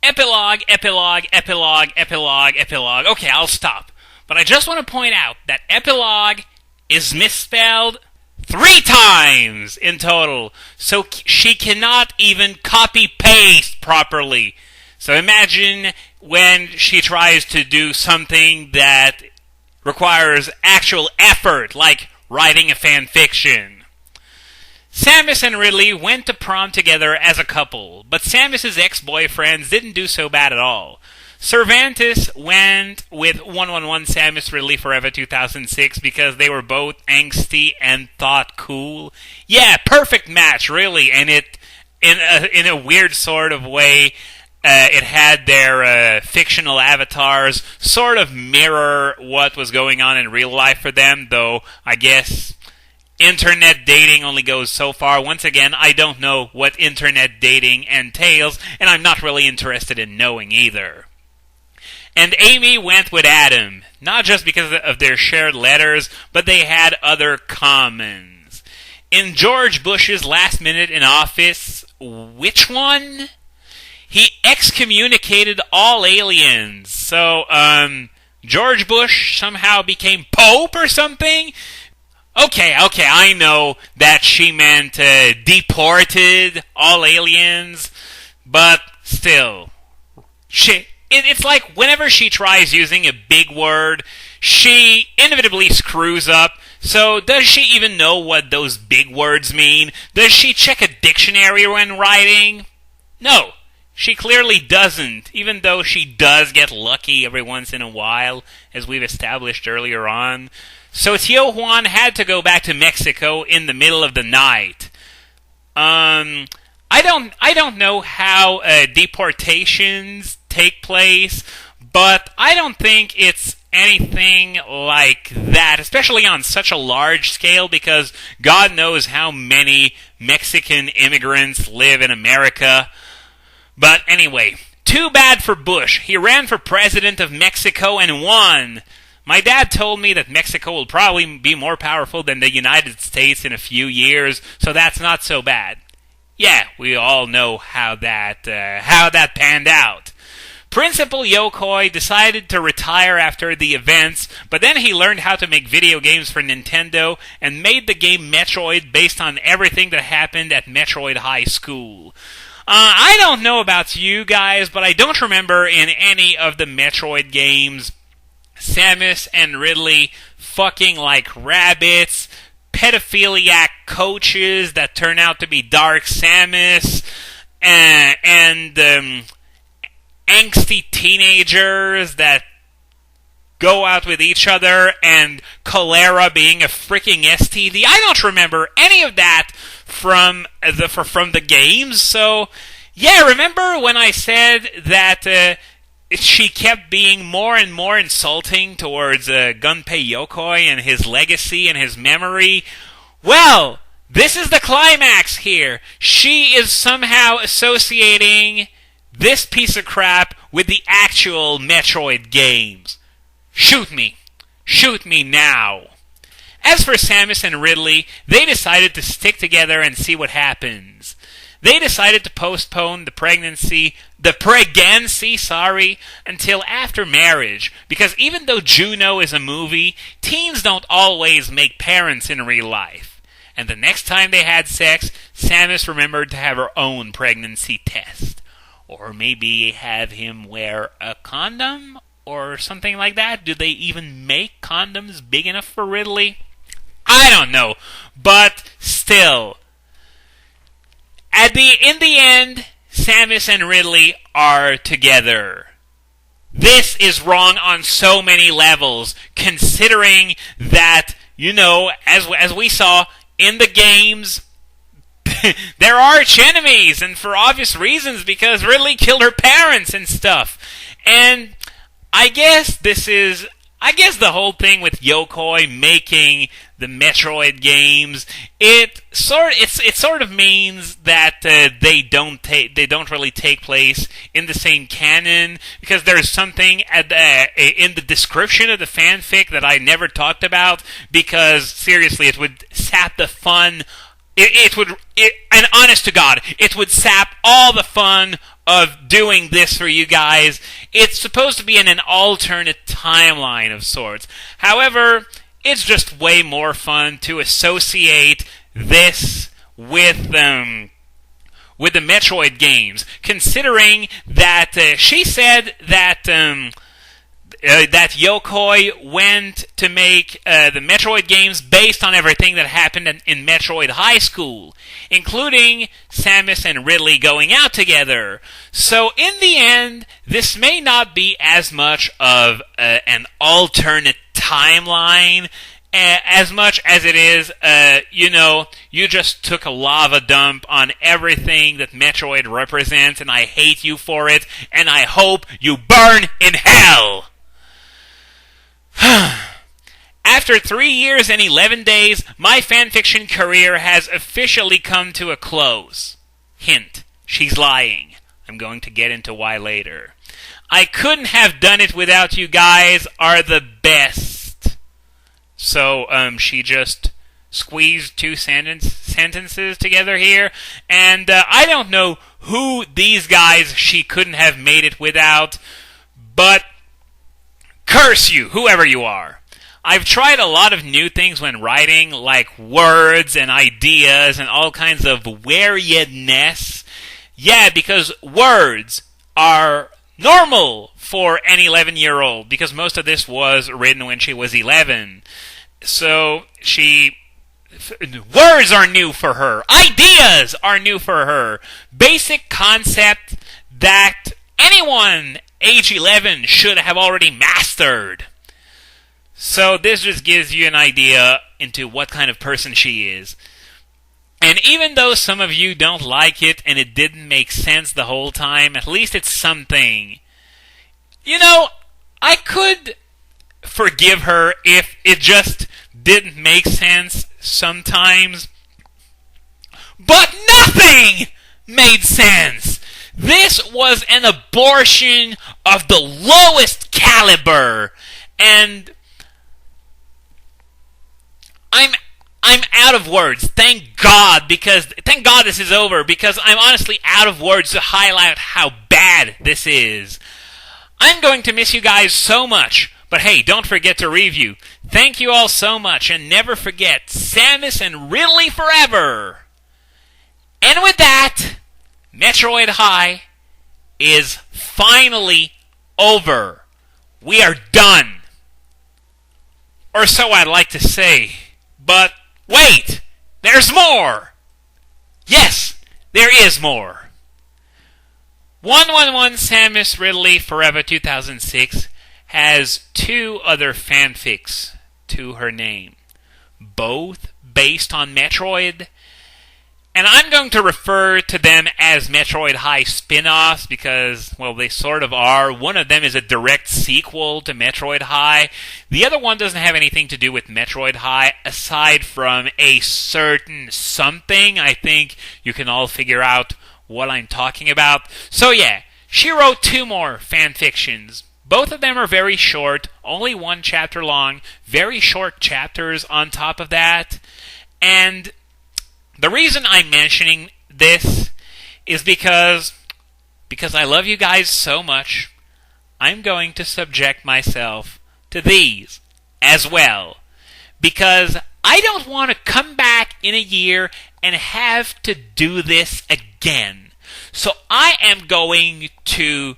Epilogue, epilogue, epilogue, epilogue, epilogue. Okay, I'll stop. But I just want to point out that epilogue is misspelled 3 times in total. So she cannot even copy-paste properly. So imagine when she tries to do something that requires actual effort, like writing a fan fiction. Samus and Ridley went to prom together as a couple, but Samus's ex-boyfriends didn't do so bad at all. Cervantes went with 111 Samus Ridley Forever 2006 because they were both angsty and thought cool. Yeah, perfect match, really, and it, in a weird sort of way, it had their fictional avatars sort of mirror what was going on in real life for them, though I guess internet dating only goes so far. Once again, I don't know what internet dating entails, and I'm not really interested in knowing either. And Amy went with Adam, not just because of their shared letters, but they had other commons. In George Bush's last minute in office, which one? He excommunicated all aliens. So, George Bush somehow became Pope or something? Okay, I know that she meant deported all aliens, but still. It's like whenever she tries using a big word, she inevitably screws up. So does she even know what those big words mean? Does she check a dictionary when writing? No, she clearly doesn't, even though she does get lucky every once in a while, as we've established earlier on. So Tio Juan had to go back to Mexico in the middle of the night. I don't know how deportations take place, but I don't think it's anything like that, especially on such a large scale, because God knows how many Mexican immigrants live in America. But anyway, too bad for Bush. He ran for president of Mexico and won. My dad told me that Mexico will probably be more powerful than the United States in a few years, so that's not so bad. Yeah, we all know how that panned out. Principal Yokoi decided to retire after the events, but then he learned how to make video games for Nintendo and made the game Metroid based on everything that happened at Metroid High School. I don't know about you guys, but I don't remember in any of the Metroid games Samus and Ridley fucking like rabbits, pedophiliac coaches that turn out to be Dark Samus, and angsty teenagers that go out with each other, and cholera being a freaking STD. I don't remember any of that from the games. So, yeah, remember when I said that she kept being more and more insulting towards Gunpei Yokoi and his legacy and his memory? Well, this is the climax here. She is somehow associating this piece of crap with the actual Metroid games. Shoot me. Shoot me now. As for Samus and Ridley, they decided to stick together and see what happens. They decided to postpone the pregnancy, until after marriage, because even though Juno is a movie, teens don't always make parents in real life. And the next time they had sex, Samus remembered to have her own pregnancy test. Or maybe have him wear a condom, or something like that. Do they even make condoms big enough for Ridley? I don't know, but still. In the end, Samus and Ridley are together. This is wrong on so many levels, considering that, as we saw in the games, they're arch enemies, and for obvious reasons, because Ridley killed her parents and stuff. And I guess the whole thing with Yokoi making the Metroid games, it sort of means that they don't really take place in the same canon, because there's something in the description of the fanfic that I never talked about, because seriously, it would sap the fun. And honest to God, it would sap all the fun of doing this for you guys. It's supposed to be in an alternate timeline of sorts. However, it's just way more fun to associate this with the Metroid games, considering that she said that that Yokoi went to make the Metroid games based on everything that happened in Metroid High School, including Samus and Ridley going out together. So in the end, this may not be as much of an alternate timeline as much as it is, you just took a lava dump on everything that Metroid represents, and I hate you for it, and I hope you burn in hell! After 3 years and 11 days, my fanfiction career has officially come to a close. Hint, she's lying. I'm going to get into why later. I couldn't have done it without you guys are the best. So, she just squeezed two sentences together here, and I don't know who these guys she couldn't have made it without, but curse you, whoever you are. I've tried a lot of new things when writing, like words and ideas and all kinds of weirdness. Yeah, because words are normal for an 11-year-old, because most of this was written when she was 11. So words are new for her. Ideas are new for her. Basic concept that anyone age 11 should have already mastered. So this just gives you an idea into what kind of person she is. And even though some of you don't like it and it didn't make sense the whole time, at least it's something. I could forgive her if it just didn't make sense sometimes. But nothing made sense! This was an abortion of the lowest caliber, and I'm out of words. Thank God this is over, because I'm honestly out of words to highlight how bad this is. I'm going to miss you guys so much, but hey, don't forget to review. Thank you all so much, and never forget, Samus and Ridley forever! And with that, Metroid High is finally over. We are done. Or so I'd like to say. But wait! There's more! Yes, there is more. 111 Samus Ridley Forever 2006 has 2 other fanfics to her name, both based on Metroid. And I'm going to refer to them as Metroid High spin-offs because, well, they sort of are. One of them is a direct sequel to Metroid High. The other one doesn't have anything to do with Metroid High aside from a certain something. I think you can all figure out what I'm talking about. So yeah, she wrote 2 more fanfictions. Both of them are very short, only 1 chapter long, very short chapters on top of that. And the reason I'm mentioning this is because I love you guys so much, I'm going to subject myself to these as well. Because I don't want to come back in a year and have to do this again. So I am going to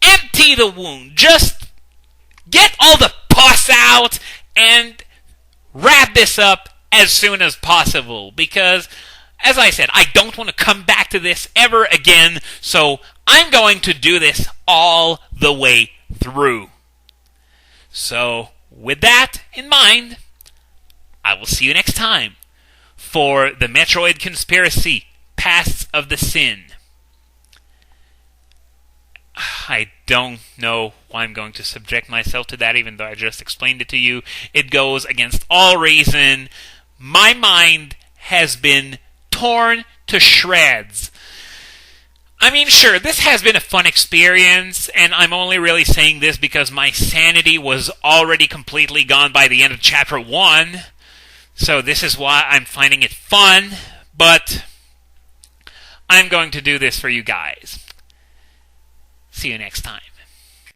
empty the wound. Just get all the pus out and wrap this up as soon as possible, because, as I said, I don't want to come back to this ever again, so I'm going to do this all the way through. So, with that in mind, I will see you next time for the Metroid Conspiracy, Pasts of the Sin. I don't know why I'm going to subject myself to that, even though I just explained it to you. It goes against all reason. My mind has been torn to shreds. I mean, sure, this has been a fun experience, and I'm only really saying this because my sanity was already completely gone by the end of Chapter 1. So this is why I'm finding it fun, but I'm going to do this for you guys. See you next time.